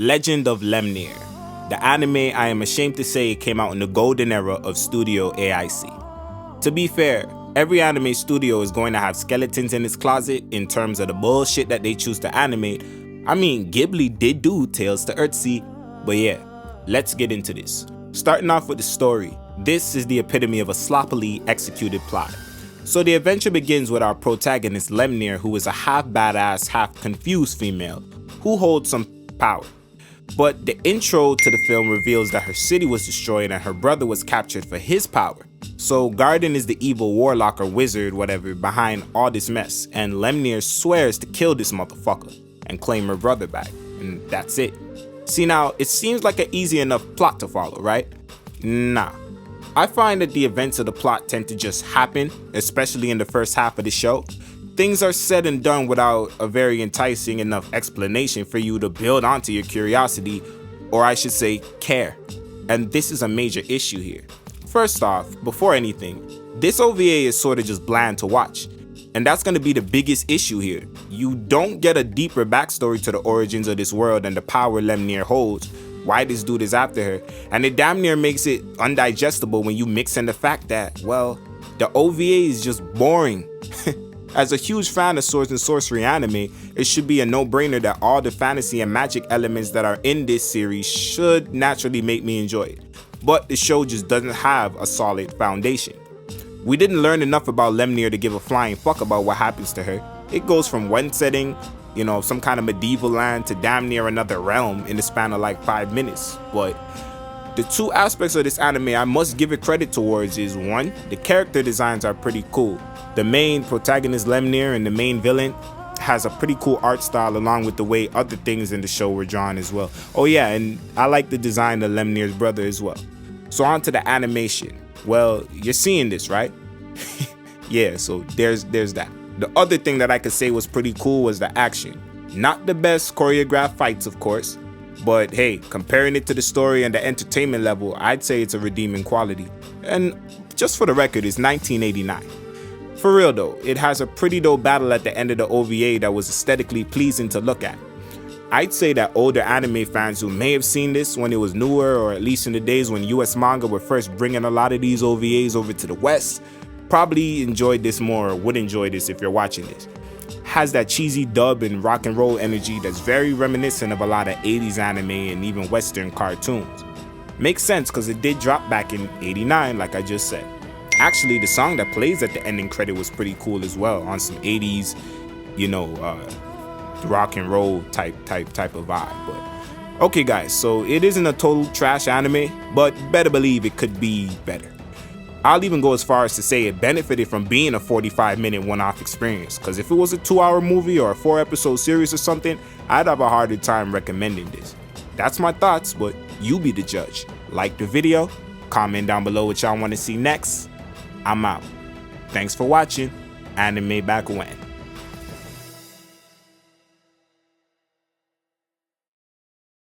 Legend of Lemnear, the anime I am ashamed to say came out in the golden era of Studio AIC. To be fair, every anime studio is going to have skeletons in its closet in terms of the bullshit that they choose to animate. I mean, Ghibli did do Tales to Earthsea, but yeah, let's get into this. Starting off with the story, this is the epitome of a sloppily executed plot. So the adventure begins with our protagonist Lemnear, who is a half badass, half confused female who holds some power. But the intro to the film reveals that her city was destroyed and her brother was captured for his power. So Garden is the evil warlock or wizard, whatever, behind all this mess, and Lemnear swears to kill this motherfucker and claim her brother back, and that's it. See, now, it seems like an easy enough plot to follow, right? Nah. I find that the events of the plot tend to just happen, especially in the first half of the show. Things are said and done without a very enticing enough explanation for you to build onto your curiosity, or I should say, care. And this is a major issue here. First off, before anything, this OVA is sort of just bland to watch. And that's going to be the biggest issue here. You don't get a deeper backstory to the origins of this world and the power Lemnear holds, why this dude is after her, and it damn near makes it undigestible when you mix in the fact that, well, the OVA is just boring. As a huge fan of swords and sorcery anime, it should be a no-brainer that all the fantasy and magic elements that are in this series should naturally make me enjoy it. But the show just doesn't have a solid foundation. We didn't learn enough about Lemnear to give a flying fuck about what happens to her. It goes from one setting, some kind of medieval land, to damn near another realm in the span of like 5 minutes. But the two aspects of this anime I must give it credit towards is, one, the character designs are pretty cool. The main protagonist Lemnear and the main villain has a pretty cool art style, along with the way other things in the show were drawn as well. Oh yeah, and I like the design of Lemnear's brother as well. So on to the animation. Well, you're seeing this, right? Yeah, so there's that. The other thing that I could say was pretty cool was the action. Not the best choreographed fights, of course, but hey, comparing it to the story and the entertainment level, I'd say it's a redeeming quality. And just for the record, it's 1989. For real though, it has a pretty dope battle at the end of the OVA that was aesthetically pleasing to look at. I'd say that older anime fans who may have seen this when it was newer, or at least in the days when US manga were first bringing a lot of these OVAs over to the West, probably enjoyed this more, or would enjoy this if you're watching this. Has that cheesy dub and rock and roll energy that's very reminiscent of a lot of 80s anime and even Western cartoons. Makes sense because it did drop back in '89, like I just said. Actually, the song that plays at the ending credit was pretty cool as well, on some 80s, rock and roll type of vibe. But okay guys, so it isn't a total trash anime, but better believe it could be better. I'll even go as far as to say it benefited from being a 45-minute one-off experience, because if it was a 2-hour movie or a 4-episode series or something, I'd have a harder time recommending this. That's my thoughts, but you be the judge. Like the video, comment down below what y'all want to see next. I'm out. Thanks for watching. Animebackwhen.